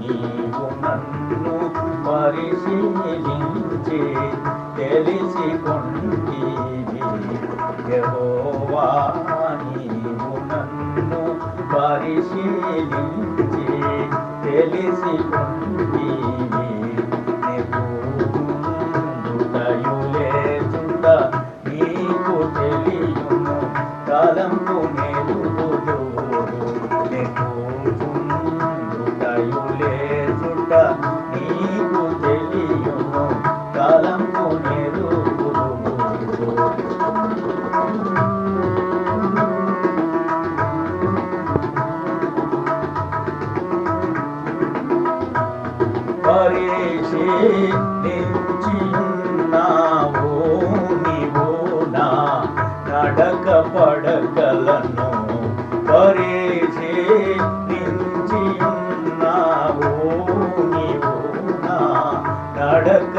నీవు నన్ను పరిశీలించి తెలిసి కొంటివి యెహోవా నీవు నన్ను పరిశీలించి తెలిసి కొంటివి నెప్పుయులేచుండ నీకు తెలియును కాలంపు నెలుగుదు నెప్పుయులేచుండ నీకు తెలియును కాలంపు నెలుగుదు పరిశీలించియున్నావు నీవు నా నడక పడకలను పరిశీలించియున్నావు నీవు నా నడక